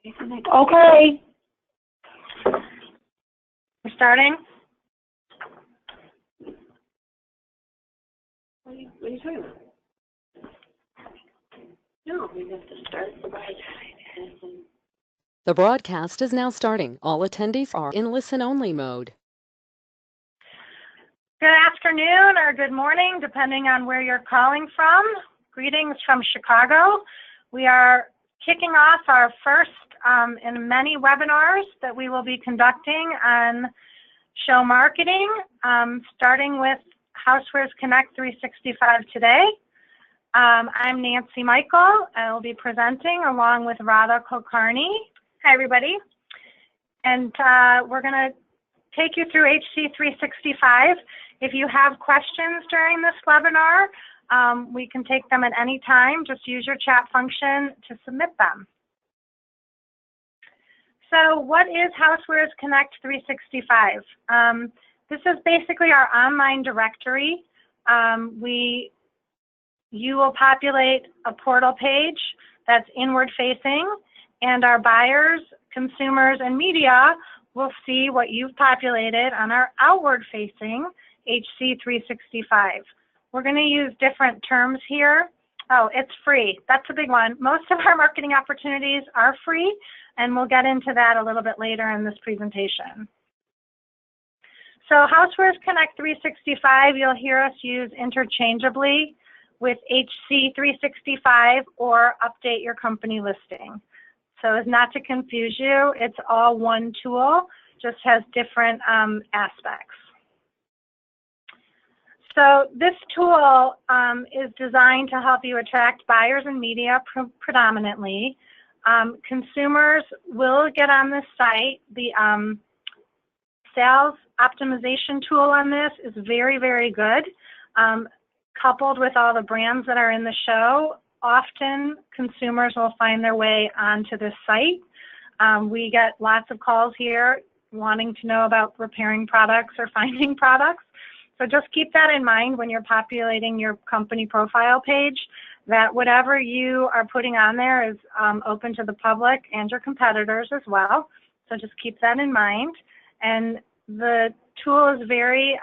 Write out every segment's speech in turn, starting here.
Okay. We're starting. What are you talking about? No, we have to start the right side. The broadcast is now starting. All attendees are in listen-only mode. Good afternoon or good morning, depending on where you're calling from. Greetings from Chicago. We are kicking off our first in many webinars that we will be conducting on show marketing, starting with Housewares Connect 365 today. I'm Nancy Michael. I will be presenting along with Radha Kulkarni. Hi, everybody. And we're going to take you through HC 365. If you have questions during this webinar, we can take them at any time. Just use your chat function to submit them. So what is Housewares Connect 365? This is basically our online directory. You will populate a portal page that's inward facing, and our buyers, consumers, and media will see what you've populated on our outward facing HC 365. We're going to use different terms here. Oh, it's free. That's a big one. Most of our marketing opportunities are free, and we'll get into that a little bit later in this presentation. So Housewares Connect 365, you'll hear us use interchangeably with HC 365 or update your company listing. So as not to confuse you, it's all one tool, just has different aspects. So this tool is designed to help you attract buyers and media predominantly. Consumers will get on this site. The sales optimization tool on this is very, very good. Coupled with all the brands that are in the show, often consumers will find their way onto this site. We get lots of calls here wanting to know about repairing products or finding products. So just keep that in mind when you're populating your company profile page, that whatever you are putting on there is open to the public and your competitors as well. So just keep that in mind. And the tool is very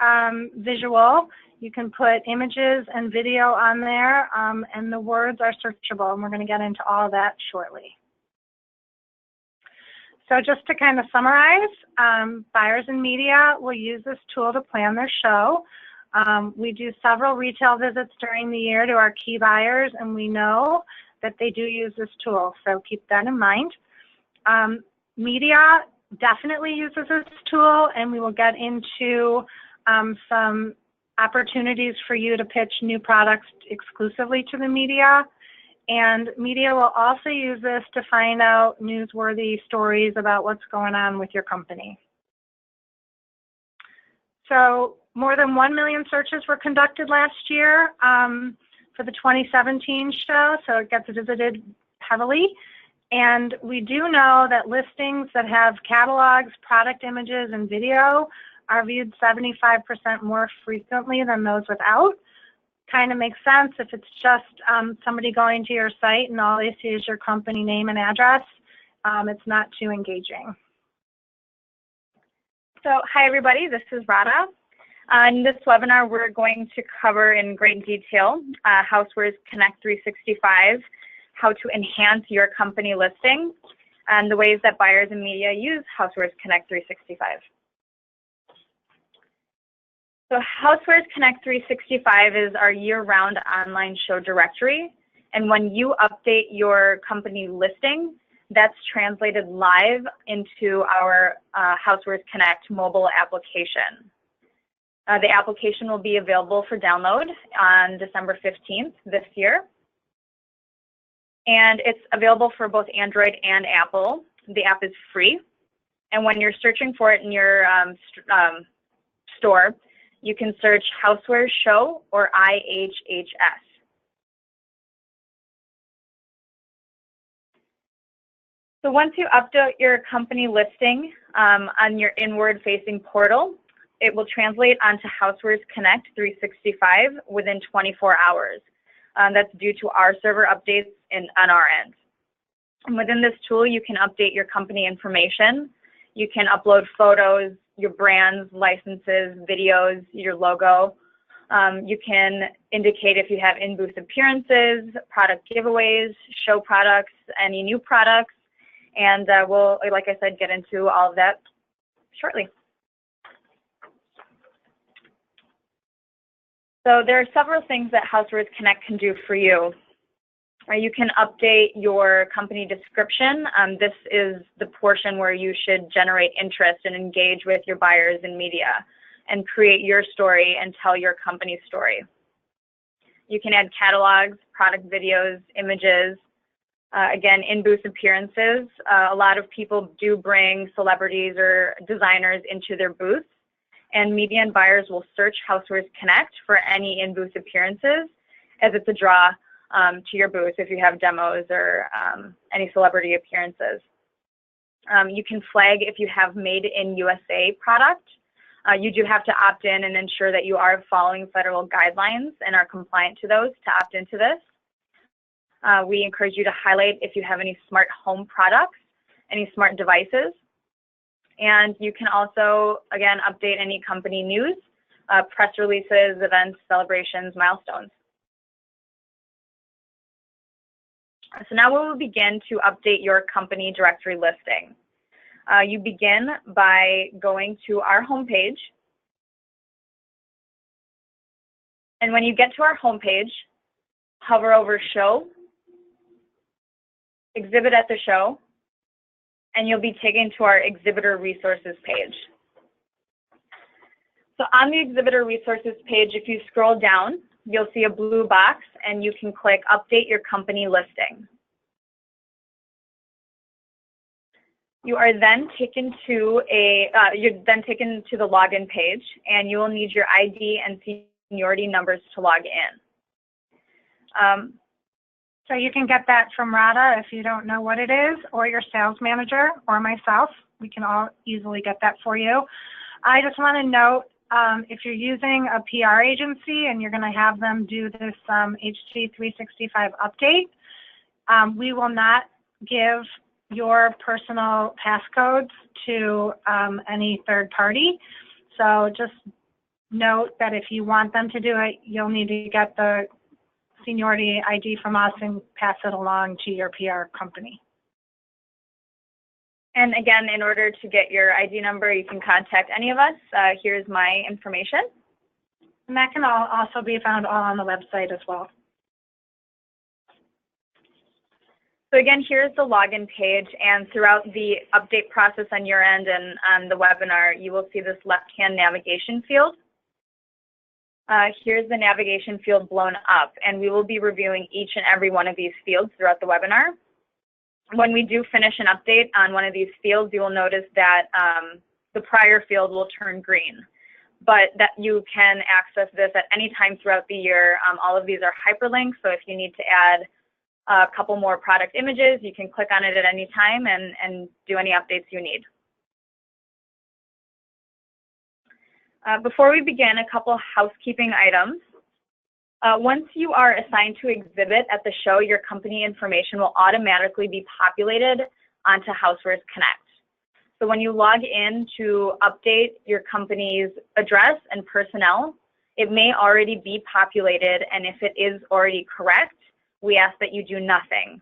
visual. You can put images and video on there, and the words are searchable, and we're going to get into all of that shortly. So just to kind of summarize, buyers and media will use this tool to plan their show. We do several retail visits during the year to our key buyers, and we know that they do use this tool, so keep that in mind. Media definitely uses this tool, and we will get into some opportunities for you to pitch new products exclusively to the media. And media will also use this to find out newsworthy stories about what's going on with your company. So more than 1 million searches were conducted last year for the 2017 show, so it gets visited heavily. And we do know that listings that have catalogs, product images, and video are viewed 75% more frequently than those without. Kind of makes sense if it's just somebody going to your site and all they see is your company name and address. It's not too engaging. So hi everybody, this is Radha. In this webinar we're going to cover in great detail Housewares Connect 365, how to enhance your company listing, and the ways that buyers and media use Housewares Connect 365. So Housewares Connect 365 is our year-round online show directory, and when you update your company listing, that's translated live into our Housewares Connect mobile application. The application will be available for download on December 15th this year, and it's available for both Android and Apple. The app is free, and when you're searching for it in your store, you can search Housewares Show or IHHS. So once you update your company listing on your inward-facing portal, it will translate onto Housewares Connect 365 within 24 hours. That's due to our server updates on our end. And within this tool, you can update your company information. You can upload photos, your brands, licenses, videos, your logo. You can indicate if you have in-booth appearances, product giveaways, show products, any new products, and we'll, like I said, get into all of that shortly. So there are several things that Housewares Connect can do for you. You can update your company description. This is the portion where you should generate interest and engage with your buyers and media and create your story and tell your company's story. You can add catalogs, product videos, images, again, in-booth appearances. A lot of people do bring celebrities or designers into their booths, and media and buyers will search Housewares Connect for any in-booth appearances, as it's a draw to your booth if you have demos or any celebrity appearances. You can flag if you have made in USA product. You do have to opt in and ensure that you are following federal guidelines and are compliant to those to opt into this. We encourage you to highlight if you have any smart home products, any smart devices. And you can also, again, update any company news, press releases, events, celebrations, milestones. So now we will begin to update your company directory listing. You begin by going to our homepage. And when you get to our homepage, hover over Show, Exhibit at the Show, and you'll be taken to our Exhibitor Resources page. So on the Exhibitor Resources page, if you scroll down, you'll see a blue box, and you can click Update Your Company Listing. You are then taken to the login page, and you will need your ID and seniority numbers to log in. So you can get that from Rada if you don't know what it is, or your sales manager, or myself. We can all easily get that for you. I just want to note, if you're using a PR agency and you're going to have them do this HT365 update, we will not give your personal passcodes to any third party. So just note that if you want them to do it, you'll need to get the seniority ID from us and pass it along to your PR company. And again, in order to get your ID number, you can contact any of us. Here's my information. And that can also be found all on the website as well. So again, here's the login page, and throughout the update process on your end and on the webinar, you will see this left-hand navigation field. Here's the navigation field blown up, and we will be reviewing each and every one of these fields throughout the webinar. When we do finish an update on one of these fields, you will notice that the prior field will turn green, but that you can access this at any time throughout the year. All of these are hyperlinks, so if you need to add a couple more product images, you can click on it at any time and do any updates you need. Before we begin, a couple housekeeping items. Once you are assigned to exhibit at the show, your company information will automatically be populated onto Housewares Connect. So when you log in to update your company's address and personnel, it may already be populated, and if it is already correct, we ask that you do nothing.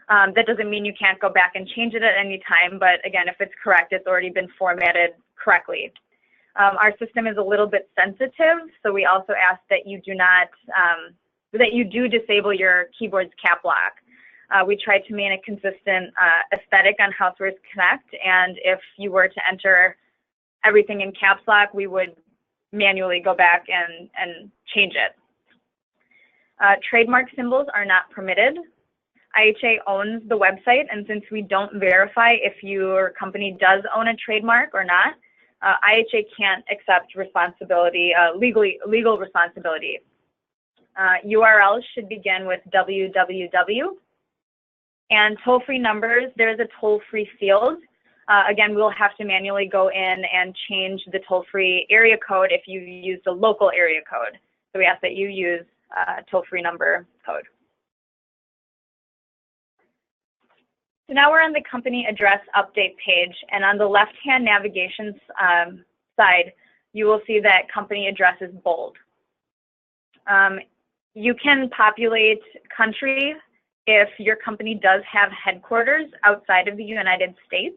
That doesn't mean you can't go back and change it at any time, but again, if it's correct, it's already been formatted correctly. Our system is a little bit sensitive, so we also ask that you do not, that you do disable your keyboard's cap lock. We try to maintain a consistent aesthetic on Housewares Connect, and if you were to enter everything in caps lock, we would manually go back and change it. Trademark symbols are not permitted. IHA owns the website, and since we don't verify if your company does own a trademark or not, IHA can't accept responsibility, legal responsibility. URLs should begin with www. And toll-free numbers, there's a toll-free field. Again, we'll have to manually go in and change the toll-free area code if you use the local area code. So we ask that you use toll-free number code. So now we're on the company address update page, and on the left-hand navigation side, you will see that company address is bold. You can populate country if your company does have headquarters outside of the United States.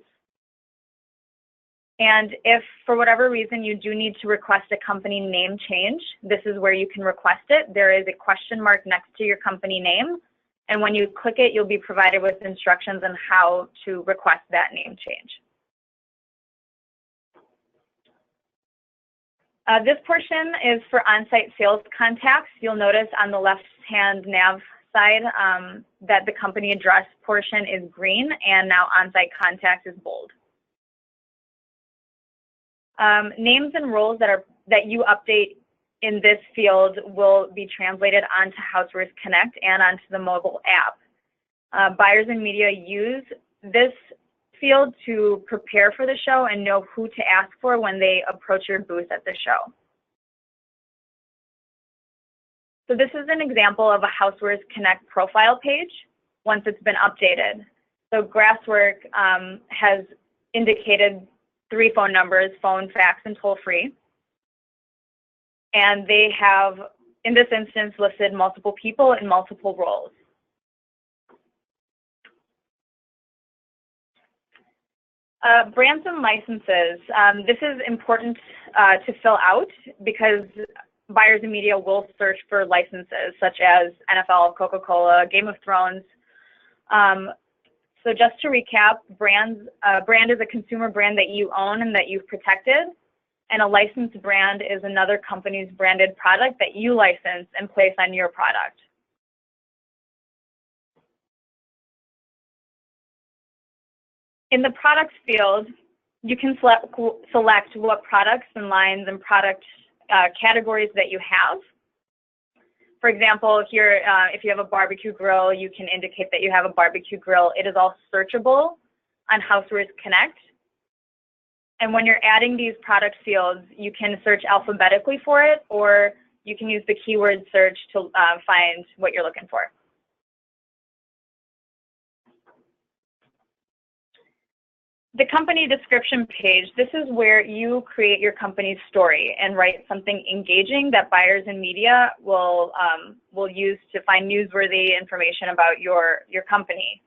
And if, for whatever reason, you do need to request a company name change, this is where you can request it. There is a question mark next to your company name, and when you click it, you'll be provided with instructions on how to request that name change. This portion is for on-site sales contacts. You'll notice on the left-hand nav side that the company address portion is green, and now on-site contacts is bold. Names and roles that you update in this field will be translated onto Housewares Connect and onto the mobile app. Buyers and media use this field to prepare for the show and know who to ask for when they approach your booth at the show. So this is an example of a Housewares Connect profile page once it's been updated. So Grasswork has indicated 3 phone numbers: phone, fax, and toll-free. And they have, in this instance, listed multiple people in multiple roles. Brands and licenses. This is important to fill out because buyers and media will search for licenses such as NFL, Coca-Cola, Game of Thrones. So just to recap, a brand is a consumer brand that you own and that you've protected, and a licensed brand is another company's branded product that you license and place on your product. In the products field, you can select what products and lines and product categories that you have. For example, here, if you have a barbecue grill, you can indicate that you have a barbecue grill. It is all searchable on Housewares Connect. And when you're adding these product fields, you can search alphabetically for it, or you can use the keyword search to find what you're looking for. The company description page, this is where you create your company's story and write something engaging that buyers and media will use to find newsworthy information about your company.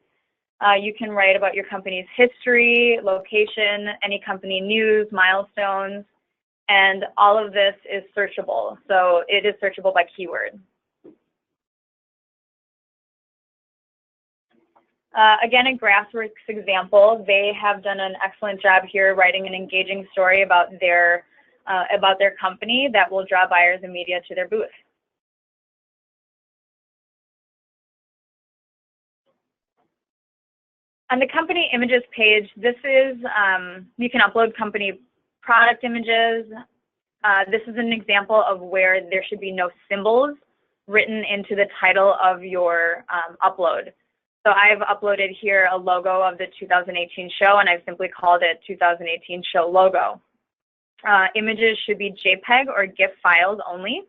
You can write about your company's history, location, any company news, milestones, and all of this is searchable. So it is searchable by keyword. Again, in Grassworks example, they have done an excellent job here writing an engaging story about their company that will draw buyers and media to their booth. On the company images page, this is, you can upload company product images. This is an example of where there should be no symbols written into the title of your upload. So I've uploaded here a logo of the 2018 show, and I've simply called it 2018 show logo. Images should be JPEG or GIF files only.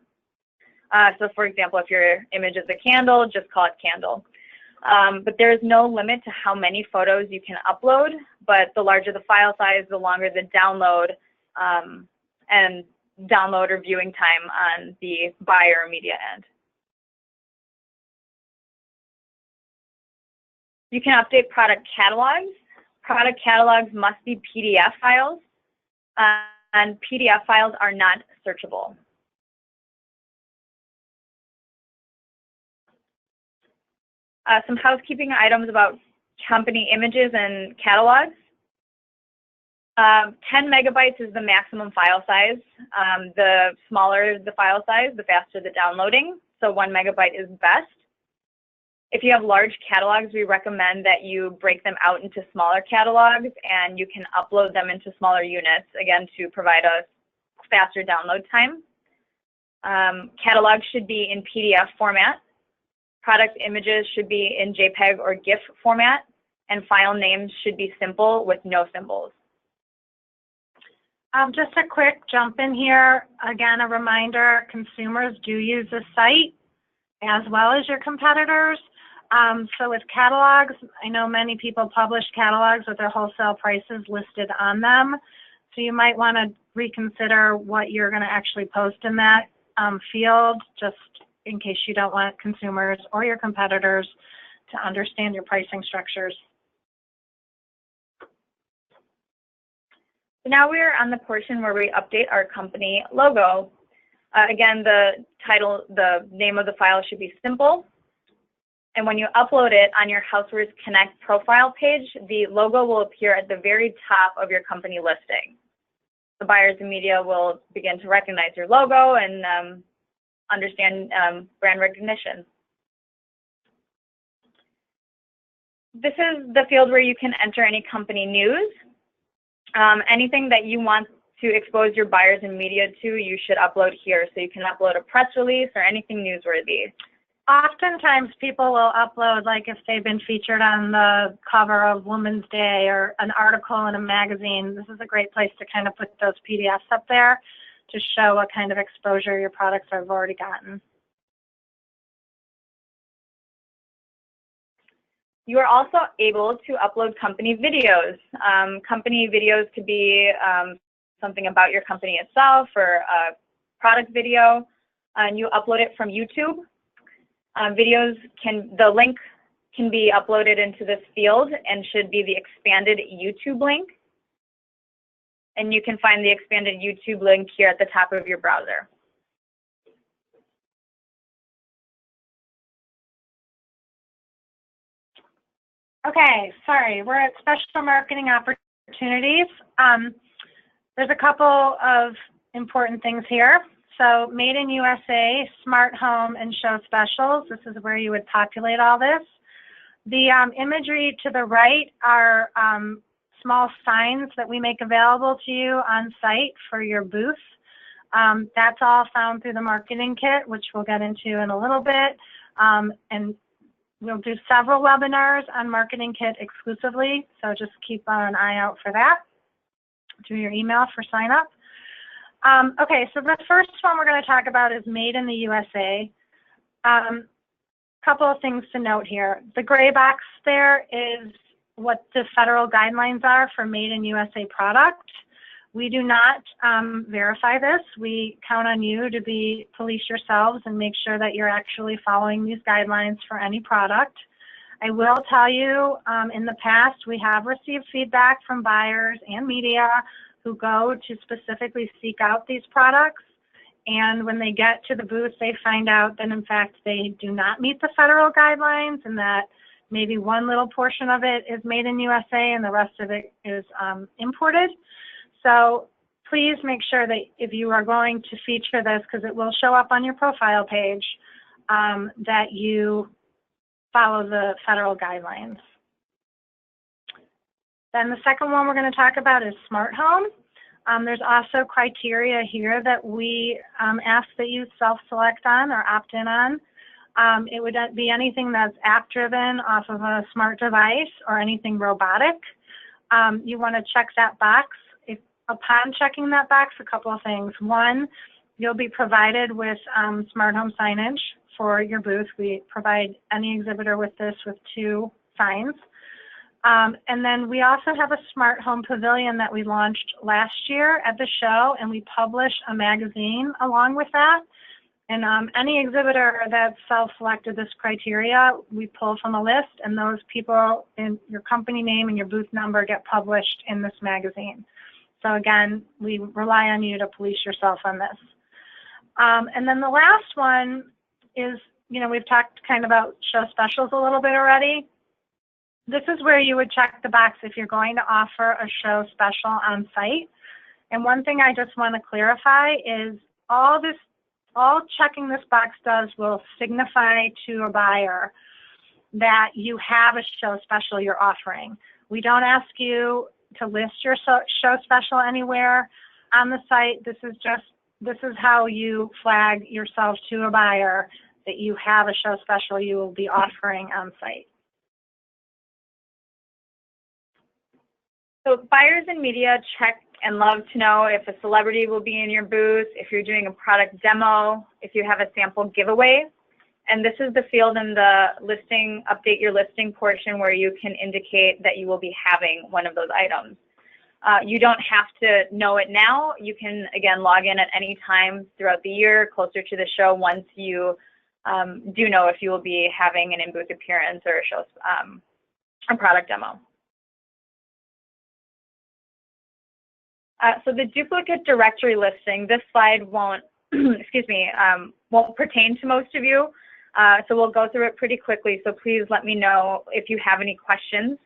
So for example, if your image is a candle, just call it candle. But there is no limit to how many photos you can upload, but the larger the file size, the longer the download and download or viewing time on the buyer or media end. You can update product catalogs. Product catalogs must be PDF files, and PDF files are not searchable. Some housekeeping items about company images and catalogs. 10 megabytes is the maximum file size. The smaller the file size, the faster the downloading. So 1 megabyte is best. If you have large catalogs, we recommend that you break them out into smaller catalogs, and you can upload them into smaller units, again, to provide a faster download time. Catalogs should be in PDF format. Product images should be in JPEG or GIF format, and file names should be simple with no symbols. Just a quick jump in here. Again, a reminder, consumers do use the site as well as your competitors. So with catalogs, I know many people publish catalogs with their wholesale prices listed on them. So you might want to reconsider what you're going to actually post in that field, just in case you don't want consumers or your competitors to understand your pricing structures. So now we are on the portion where we update our company logo. Again, the name of the file should be simple. And when you upload it on your Housewares Connect profile page, the logo will appear at the very top of your company listing. The buyers and media will begin to recognize your logo and understand brand recognition. This is the field where you can enter any company news. Anything that you want to expose your buyers and media to, you should upload here. So you can upload a press release or anything newsworthy. Oftentimes people will upload, like if they've been featured on the cover of Women's Day or an article in a magazine. This is a great place to kind of put those PDFs up there to show what kind of exposure your products have already gotten. You are also able to upload company videos. Company videos could be something about your company itself or a product video, and you upload it from YouTube. The link can be uploaded into this field and should be the expanded YouTube link. And you can find the expanded YouTube link here at the top of your browser. Okay, sorry, we're at special marketing opportunities. There's a couple of important things here. So Made in USA, Smart Home, and Show Specials. This is where you would populate all this. The imagery to the right are small signs that we make available to you on site for your booth. That's all found through the marketing kit, which we'll get into in a little bit. And we'll do several webinars on marketing kit exclusively, so just keep an eye out for that through your email for sign up. Okay, so the first one we're going to talk about is Made in the USA. Couple of things to note here. The gray box there is what the federal guidelines are for Made in USA product. We do not verify this. We count on you to police yourselves and make sure that you're actually following these guidelines for any product. I will tell you, in the past, we have received feedback from buyers and media who go to specifically seek out these products. And when they get to the booth, they find out that, in fact, they do not meet the federal guidelines and that maybe one little portion of it is made in USA and the rest of it is imported. So please make sure that if you are going to feature this, because it will show up on your profile page, that you follow the federal guidelines. Then the second one we're going to talk about is Smart Home. There's also criteria here that we ask that you self-select on or opt in on. It would be anything that's app-driven off of a smart device or anything robotic. You want to check that box. Upon checking that box, a couple of things. One, you'll be provided with smart home signage for your booth. We provide any exhibitor with this with 2 signs. And then we also have a smart home pavilion that we launched last year at the show, and we publish a magazine along with that. And any exhibitor that self-selected this criteria, we pull from a list, and those people in your company name and your booth number get published in this magazine. So again, we rely on you to police yourself on this. And then the last one is, we've talked kind of about show specials a little bit already. This is where you would check the box if you're going to offer a show special on site. And one thing I just want to clarify is all checking this box does will signify to a buyer that you have a show special you're offering. We don't ask you to list your show special anywhere on the site. This is how you flag yourself to a buyer that you have a show special you will be offering on site. So buyers and media check and love to know if a celebrity will be in your booth, if you're doing a product demo, if you have a sample giveaway. And this is the field in the listing, update your listing portion where you can indicate that you will be having one of those items. You don't have to know it now. You can, again, log in at any time throughout the year, closer to the show, once you do know if you will be having an in-booth appearance or a product demo. So the duplicate directory listing, this slide won't, excuse me, won't pertain to most of you. So we'll go through it pretty quickly. So please let me know if you have any questions.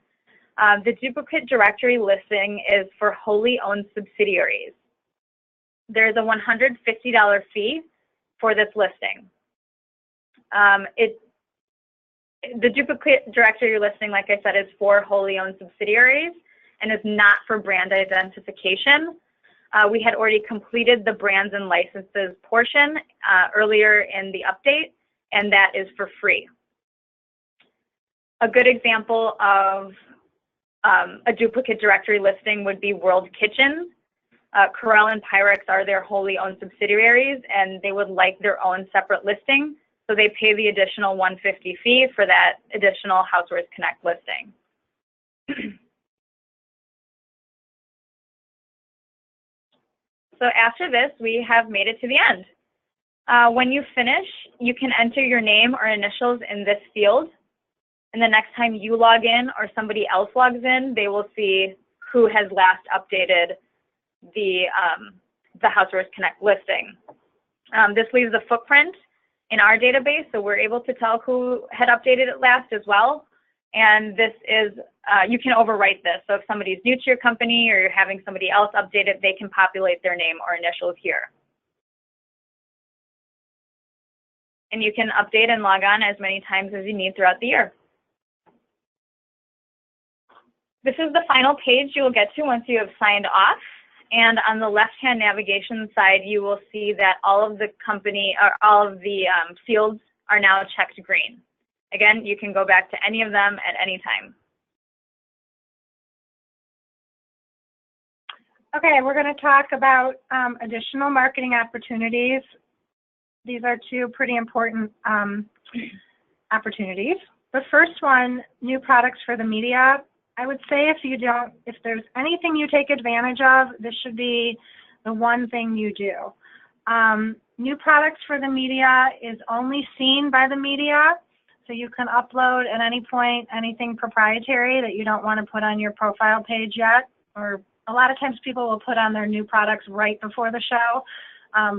The duplicate directory listing is for wholly owned subsidiaries. There's a $150 fee for this listing. The duplicate directory listing, like I said, is for wholly owned subsidiaries and is not for brand identification. We had already completed the brands and licenses portion earlier in the update, and that is for free. A good example of a duplicate directory listing would be World Kitchen. Corel and Pyrex are their wholly owned subsidiaries, and they would like their own separate listing, so they pay the additional $150 fee for that additional Housewares Connect listing. So after this, we have made it to the end. When you finish, you can enter your name or initials in this field. And the next time you log in or somebody else logs in, they will see who has last updated the Housewares Connect listing. This leaves a footprint in our database, so we're able to tell who had updated it last as well. And this is, you can overwrite this. So if somebody's new to your company or you're having somebody else update it, they can populate their name or initials here. And you can update and log on as many times as you need throughout the year. This is the final page you will get to once you have signed off. And on the left-hand navigation side, you will see that all of the fields are now checked green. Again, you can go back to any of them at any time. Okay, we're going to talk about additional marketing opportunities. These are two pretty important opportunities. The first one, new products for the media. I would say if there's anything you take advantage of, this should be the one thing you do. New products for the media is only seen by the media, so you can upload at any point anything proprietary that you don't want to put on your profile page yet, or a lot of times people will put on their new products right before the show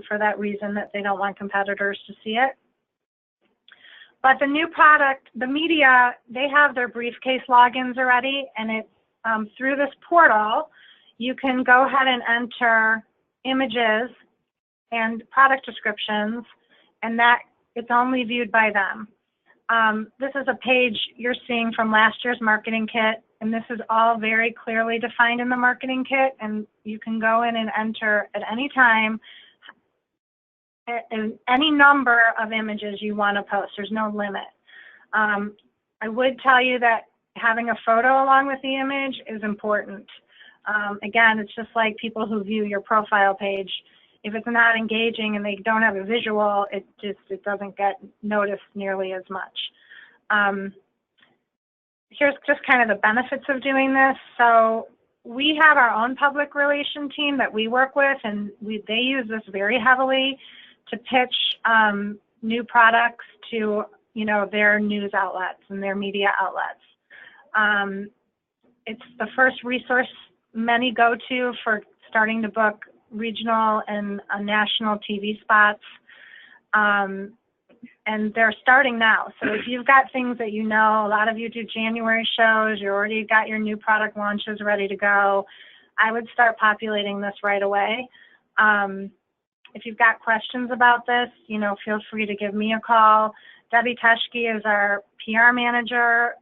for that reason that they don't want competitors to see it. But the new product, the media, they have their briefcase logins already, and it through this portal, you can go ahead and enter images and product descriptions, and that it's only viewed by them. This is a page you're seeing from last year's marketing kit, and this is all very clearly defined in the marketing kit, and you can go in and enter at any time any number of images you want to post. There's no limit. I would tell you that having a photo along with the image is important. Again, it's just like people who view your profile page. If it's not engaging and they don't have a visual, it doesn't get noticed nearly as much. Here's just kind of the benefits of doing this. So we have our own public relation team that we work with, and they use this very heavily to pitch new products to their news outlets and their media outlets. It's the first resource many go to for starting to book regional and national TV spots, and they're starting now. So if you've got things that a lot of you do January shows, you already got your new product launches ready to go, I would start populating this right away. If you've got questions about this, feel free to give me a call. Debbie Teschke is our PR manager.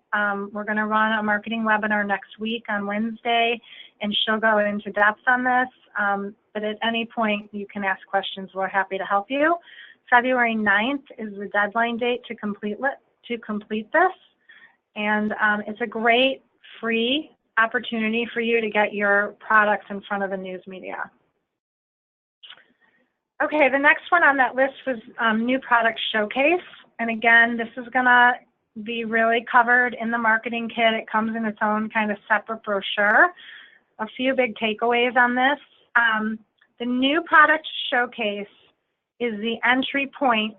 We're going to run a marketing webinar next week on Wednesday, and she'll go into depth on this. But at any point, you can ask questions. We're happy to help you. February 9th is the deadline date to complete this. And it's a great free opportunity for you to get your products in front of the news media. Okay, the next one on that list was new product showcase. And again, this is going to be really covered in the marketing kit. It comes in its own kind of separate brochure. A few big takeaways on this. The new product showcase is the entry point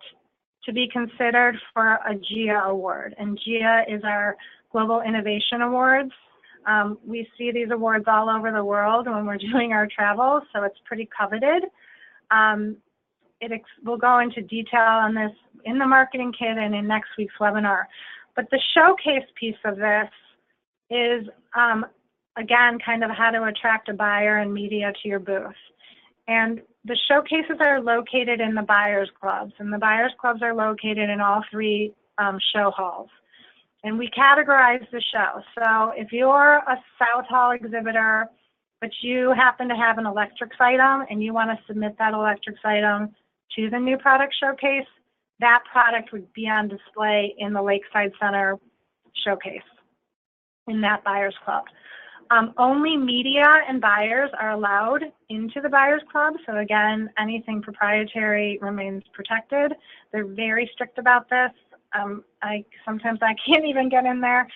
to be considered for a GIA award. And GIA is our Global Innovation Awards. We see these awards all over the world when we're doing our travels, so it's pretty coveted. We'll go into detail on this in the marketing kit and in next week's webinar. But the showcase piece of this is, again, kind of how to attract a buyer and media to your booth. And the showcases are located in the buyers clubs, and the buyers clubs are located in all three show halls. And we categorize the show. So if you're a South Hall exhibitor, but you happen to have an electrics item and you want to submit that electrics item to the new product showcase, that product would be on display in the Lakeside Center showcase in that buyers club. Only media and buyers are allowed into the buyers club. So again, anything proprietary remains protected. They're very strict about this. Sometimes I can't even get in there.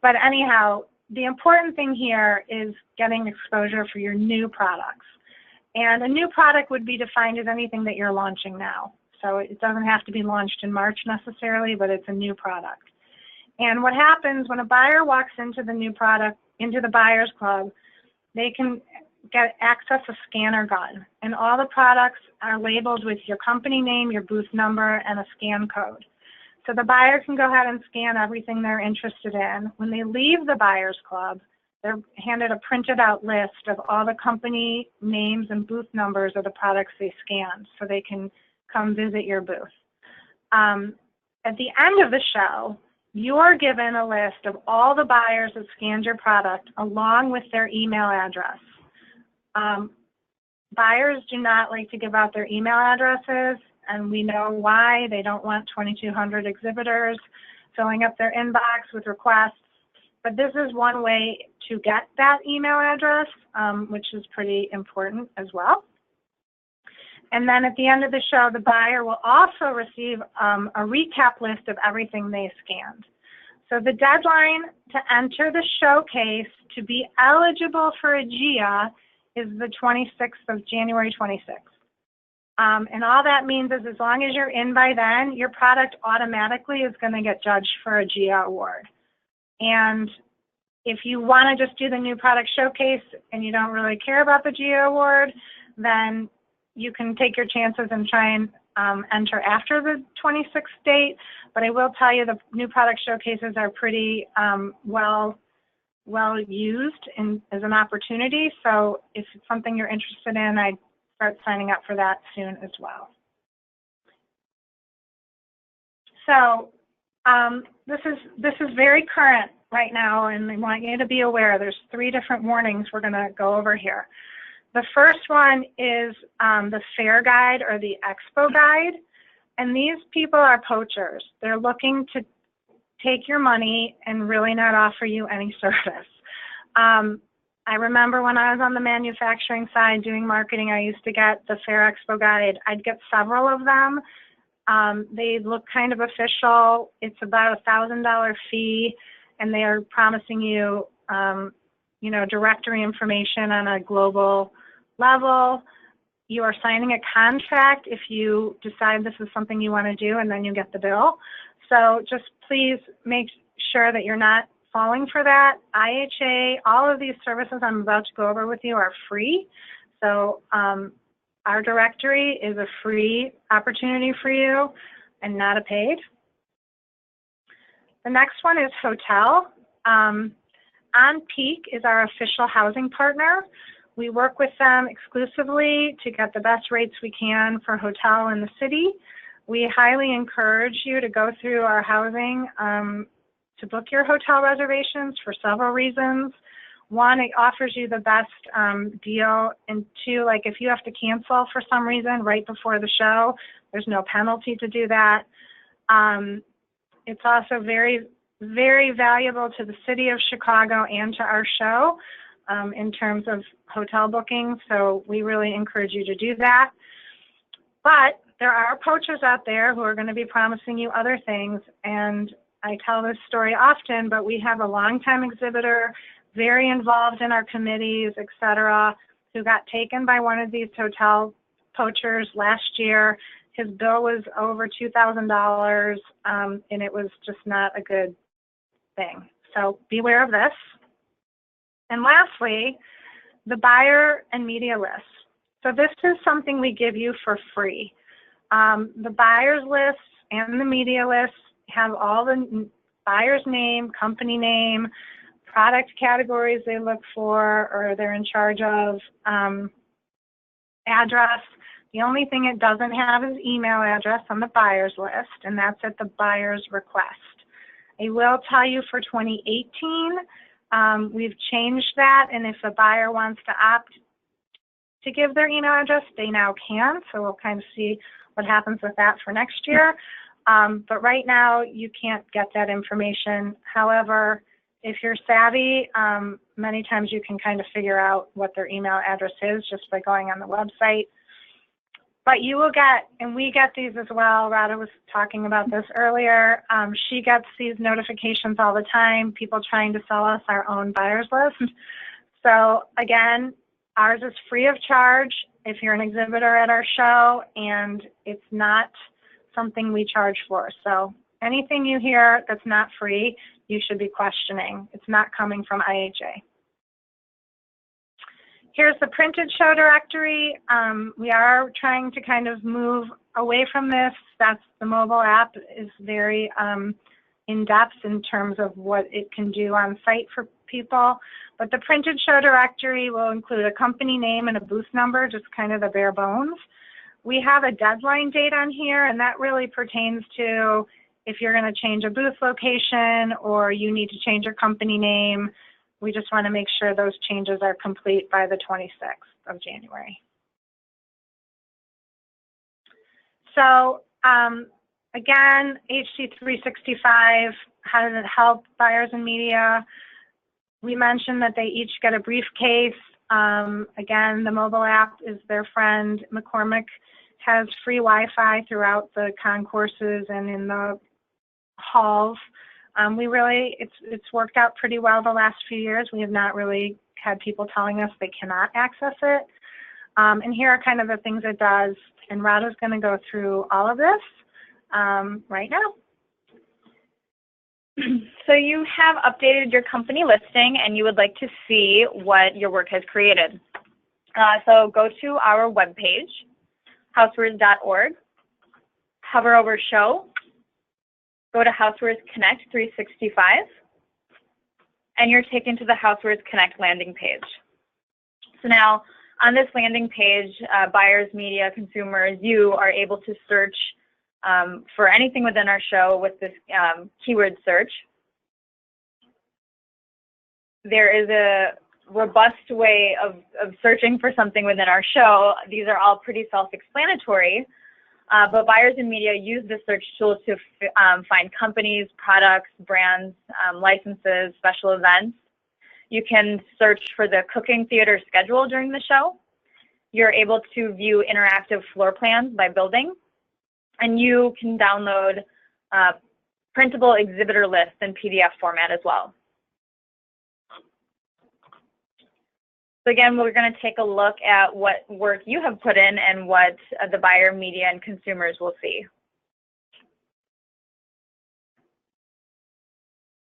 But anyhow, the important thing here is getting exposure for your new products. And a new product would be defined as anything that you're launching now. So it doesn't have to be launched in March necessarily, but it's a new product. And what happens when a buyer walks into the new product, into the buyers club, they can get access a scanner gun. And all the products are labeled with your company name, your booth number, and a scan code. So the buyer can go ahead and scan everything they're interested in. When they leave the buyers club, they're handed a printed out list of all the company names and booth numbers of the products they scanned, so they can come visit your booth. At the end of the show, you're given a list of all the buyers that scanned your product along with their email address. Buyers do not like to give out their email addresses, and we know why. They don't want 2,200 exhibitors filling up their inbox with requests. But this is one way to get that email address, which is pretty important as well. And then at the end of the show, the buyer will also receive a recap list of everything they scanned. So the deadline to enter the showcase to be eligible for a GIA is the 26th of January 26th. And all that means is as long as you're in by then, your product automatically is going to get judged for a GIA award. And if you want to just do the new product showcase and you don't really care about the GIA award, then you can take your chances and try and enter after the 26th date. But I will tell you the new product showcases are pretty well used as an opportunity. So if it's something you're interested in, I'd start signing up for that soon as well. So this is very current right now, and I want you to be aware there's 3 different warnings we're going to go over here. The first one is the fair guide or the expo guide, and these people are poachers. They're looking to take your money and really not offer you any service. I remember when I was on the manufacturing side doing marketing, I used to get the Fair Expo guide. I'd get several of them. They look kind of official. It's about a $1,000 fee, and they are promising you, directory information on a global level. You are signing a contract if you decide this is something you want to do, and then you get the bill. So just please make sure that you're not falling for that. IHA, all of these services I'm about to go over with you are free. So our directory is a free opportunity for you and not a paid. The next one is hotel. On Peak is our official housing partner. We work with them exclusively to get the best rates we can for hotel in the city. We highly encourage you to go through our housing to book your hotel reservations for several reasons. One, it offers you the best deal, and 2, like if you have to cancel for some reason right before the show, there's no penalty to do that. It's also very, very valuable to the city of Chicago and to our show in terms of hotel bookings, so we really encourage you to do that. But there are poachers out there who are going to be promising you other things, and I tell this story often, but we have a longtime exhibitor, very involved in our committees, etc., who got taken by one of these hotel poachers last year. His bill was over $2,000, and it was just not a good thing. So beware of this. And lastly, the buyer and media list. So this is something we give you for free. The buyer's lists and the media lists have all the buyer's name, company name, product categories they look for or they're in charge of, address. The only thing it doesn't have is email address on the buyer's list, and that's at the buyer's request. I will tell you for 2018, we've changed that, and if a buyer wants to opt to give their email address, they now can, so we'll kind of see what happens with that for next year. But right now, you can't get that information. However, if you're savvy, many times you can kind of figure out what their email address is just by going on the website. But you will get, and we get these as well, Radha was talking about this earlier, she gets these notifications all the time, people trying to sell us our own buyer's list. So again, ours is free of charge if you're an exhibitor at our show, and it's not something we charge for. So anything you hear that's not free, you should be questioning. It's not coming from IHA. Here's the printed show directory. We are trying to kind of move away from this. That's the mobile app is very in-depth in terms of what it can do on site for people. But the printed show directory will include a company name and a booth number, just kind of the bare bones. We have a deadline date on here, and that really pertains to if you're going to change a booth location or you need to change your company name. We just want to make sure those changes are complete by the 26th of January. So again, HC365, how does it help buyers and media? We mentioned that they each get a briefcase. Again, the mobile app is their friend. McCormick has free Wi-Fi throughout the concourses and in the halls. It's worked out pretty well the last few years. We have not really had people telling us they cannot access it. And here are kind of the things it does. And Radha's going to go through all of this right now. So you have updated your company listing and you would like to see what your work has created. So go to our webpage, housewares.org, hover over show, go to Housewares Connect 365, and you're taken to the Housewares Connect landing page. So now on this landing page, buyers, media, consumers, you are able to search for anything within our show with this keyword search. There is a robust way of searching for something within our show. These are all pretty self-explanatory, but buyers and media use the search tool to find companies, products, brands, licenses, special events. You can search for the cooking theater schedule during the show. You're able to view interactive floor plans by building. And you can download printable exhibitor lists in PDF format as well. So again, we're going to take a look at what work you have put in and what the buyer, media, and consumers will see.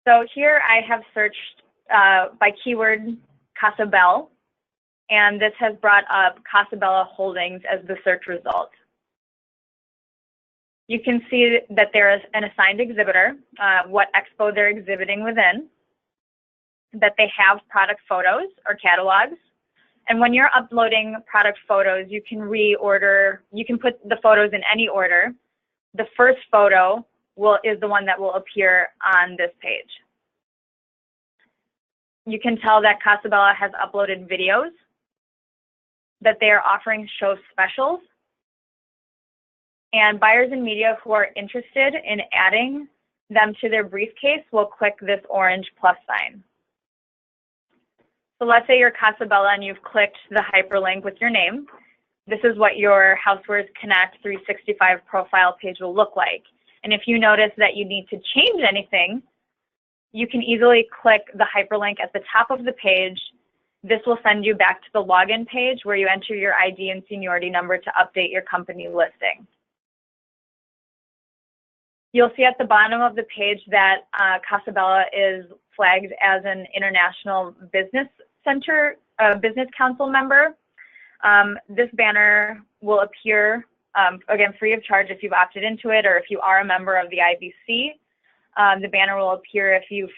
So here I have searched by keyword Casa Bell, and this has brought up Casa Bella Holdings as the search result. You can see that there is an assigned exhibitor, what expo they're exhibiting within, that they have product photos or catalogs. And when you're uploading product photos, you can reorder, you can put the photos in any order. The first photo is the one that will appear on this page. You can tell that Casa Bella has uploaded videos, that they are offering show specials, and buyers and media who are interested in adding them to their briefcase will click this orange plus sign. So let's say you're Casa Bella and you've clicked the hyperlink with your name. this is what your Housewares Connect 365 profile page will look like. And if you notice that you need to change anything, you can easily click the hyperlink at the top of the page. This will send you back to the login page where you enter your ID and seniority number to update your company listing. You'll see at the bottom of the page that Casa Bella is flagged as an International Business Business Council member. This banner will appear, again, free of charge if you've opted into it or if you are a member of the IBC. The banner will appear if you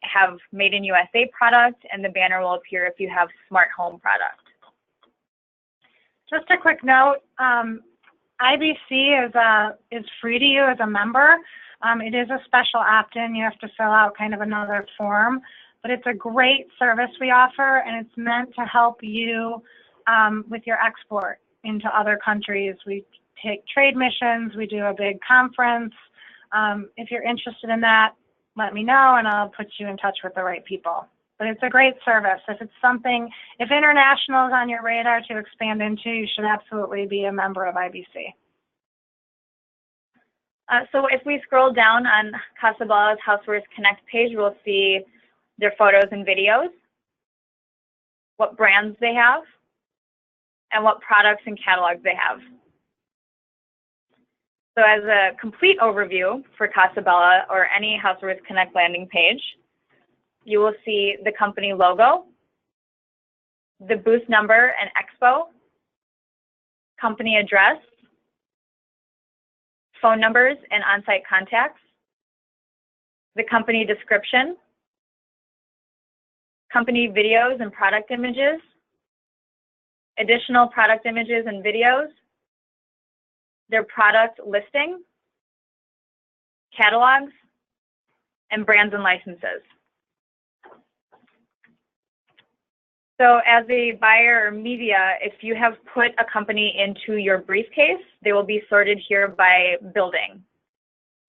have Made in USA product, and the banner will appear if you have Smart Home product. Just a quick note, IBC is free to you as a member. It is a special opt-in. You have to fill out kind of another form, but it's a great service we offer, and it's meant to help you with your export into other countries. We take trade missions. We do a big conference. If you're interested in that, let me know, and I'll put you in touch with the right people. But it's a great service. If it's something, if international is on your radar to expand into, you should absolutely be a member of IBC. So if we scroll down on Casa Bella's Housewares Connect page, we'll see their photos and videos, what brands they have, and what products and catalogs they have. So as a complete overview for Casa Bella or any Housewares Connect landing page, you will see the company logo, the booth number and expo, company address, phone numbers and on-site contacts, the company description, company videos and product images, additional product images and videos, their product listing, catalogs, and brands and licenses. So as a buyer or media, if you have put a company into your briefcase, they will be sorted here by building.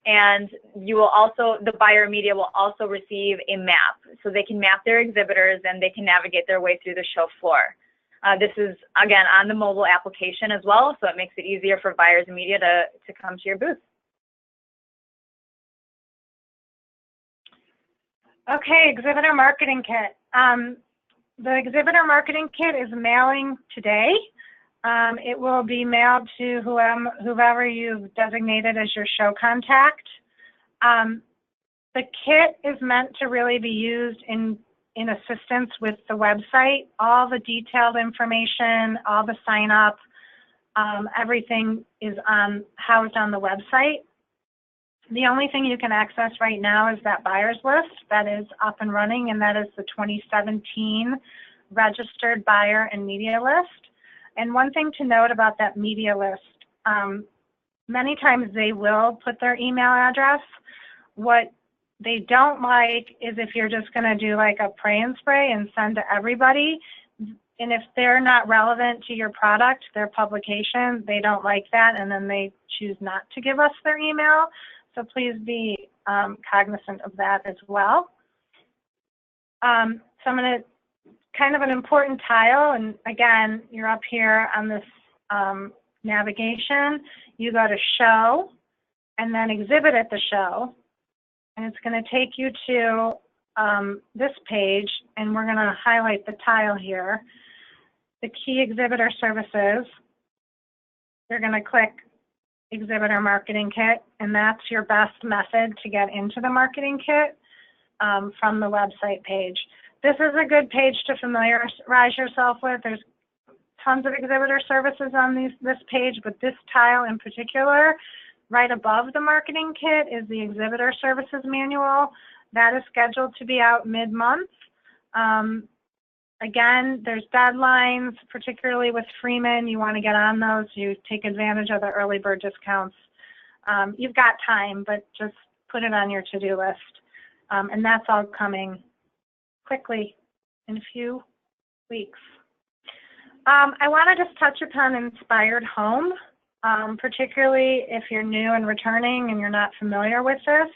And you will also, the buyer media will also receive a map, so they can map their exhibitors and they can navigate their way through the show floor. This is, again, on the mobile application as well, so it makes it easier for buyers and media to come to your booth. Okay, exhibitor marketing kit. The exhibitor marketing kit is mailing today. It will be mailed to whoever you've designated as your show contact. The kit is meant to really be used in assistance with the website. All the detailed information, all the sign up, everything is housed on the website. The only thing you can access right now is that buyer's list that is up and running, and that is the 2017 registered buyer and media list. And one thing to note about that media list, many times they will put their email address. What they don't like is if you're just going to do like a pray and spray and send to everybody. And if they're not relevant to your product, their publication, they don't like that, and then they choose not to give us their email. So please be cognizant of that as well. So I'm going to, kind of an important tile, and again, you're up here on this navigation. You go to show, and then exhibit at the show. And it's going to take you to this page, and we're going to highlight the tile here. The key exhibitor services. You're going to click exhibitor marketing kit, and that's your best method to get into the marketing kit from the website page. This is a good page to familiarize yourself with. There's tons of exhibitor services on this page, but this tile in particular, right above the marketing kit, is the exhibitor services manual. That is scheduled to be out mid-month. Again, there's deadlines, particularly with Freeman. You want to get on those. You take advantage of the early bird discounts. You've got time, but just put it on your to-do list. And that's all coming quickly in a few weeks. I want to just touch upon Inspired Home, particularly if you're new and returning and you're not familiar with this.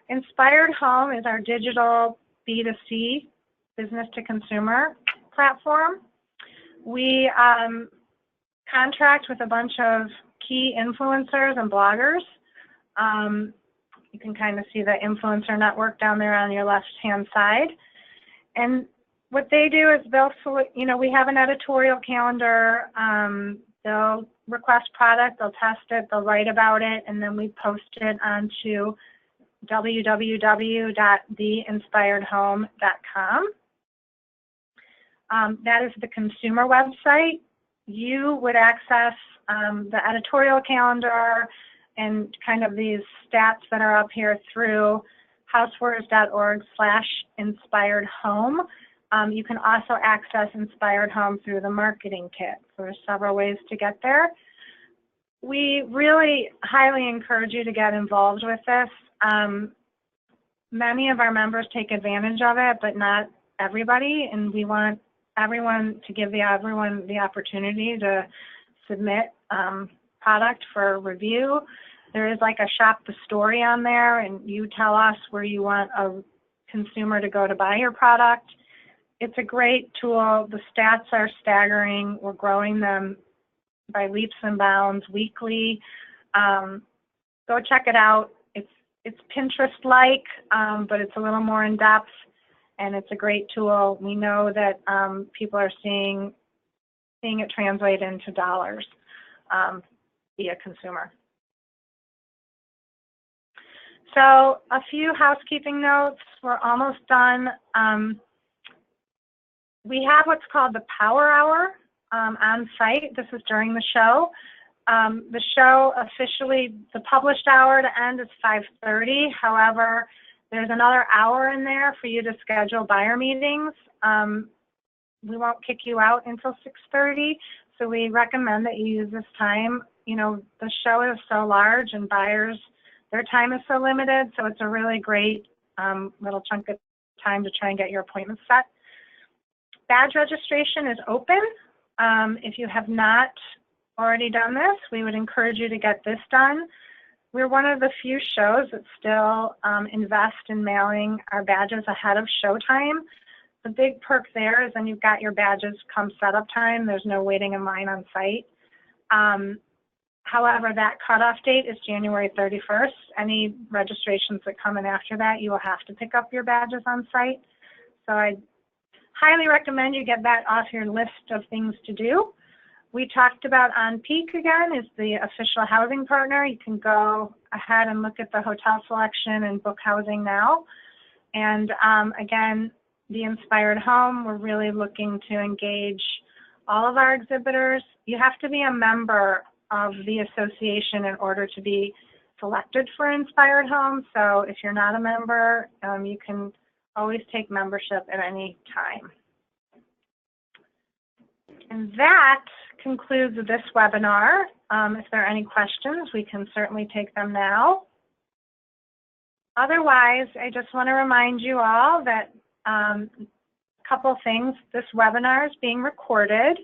Inspired Home is our digital B2C, business to consumer platform. We contract with a bunch of key influencers and bloggers. You can kind of see the influencer network down there on your left-hand side. And what they do is they'll select, we have an editorial calendar. They'll request product, they'll test it, they'll write about it, and then we post it onto www.theinspiredhome.com. That is the consumer website. You would access the editorial calendar and kind of these stats that are up here through housewares.org/inspiredhome. You can also access Inspired Home through the marketing kit. So there's several ways to get there. We really highly encourage you to get involved with this. Many of our members take advantage of it, but not everybody, and we want everyone to give everyone the opportunity to submit product for review. There is like a shop the story on there, and you tell us where you want a consumer to go to buy your product. It's a great tool. The stats are staggering. We're growing them by leaps and bounds weekly. Go check it out. It's Pinterest-like, but it's a little more in depth, and it's a great tool. We know that people are seeing it translate into dollars via consumer. So a few housekeeping notes. We're almost done. We have what's called the Power Hour on site. This is during the show. The show officially, the published hour to end is 5:30. However, there's another hour in there for you to schedule buyer meetings. We won't kick you out until 6:30, so we recommend that you use this time. The show is so large and buyers, their time is so limited, so it's a really great little chunk of time to try and get your appointment set. Badge registration is open. If you have not already done this, we would encourage you to get this done. We're one of the few shows that still invest in mailing our badges ahead of showtime. The big perk there is then you've got your badges come setup time. There's no waiting in line on site. However, that cutoff date is January 31st. Any registrations that come in after that, you will have to pick up your badges on site. So I highly recommend you get that off your list of things to do. We talked about On Peak again is the official housing partner. You can go ahead and look at the hotel selection and book housing now. And again, the Inspired Home, we're really looking to engage all of our exhibitors. You have to be a member of the association in order to be selected for Inspired Home. So if you're not a member, you can always take membership at any time. And that concludes this webinar. If there are any questions, we can certainly take them now. Otherwise, I just want to remind you all that a couple things. This webinar is being recorded,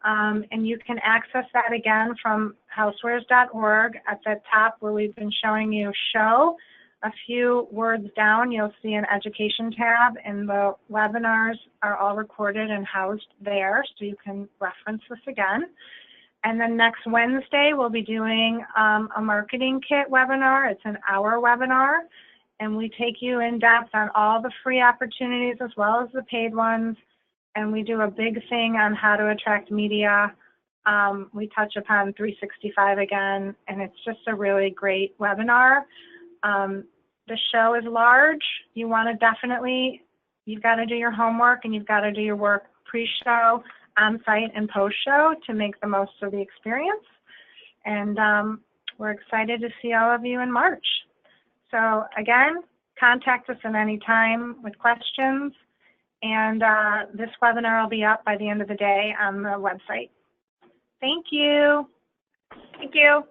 and you can access that again from housewares.org. At the top where we've been showing you show, a few words down, you'll see an education tab, and the webinars are all recorded and housed there, so you can reference this again. And then next Wednesday, we'll be doing a marketing kit webinar. It's an hour webinar, and we take you in depth on all the free opportunities as well as the paid ones. And we do a big thing on how to attract media. We touch upon 365 again, and it's just a really great webinar. The show is large. You want to definitely, you've got to do your homework and you've got to do your work pre-show, on-site, and post-show to make the most of the experience. And we're excited to see all of you in March. So again, contact us at any time with questions. And this webinar will be up by the end of the day on the website. Thank you. Thank you.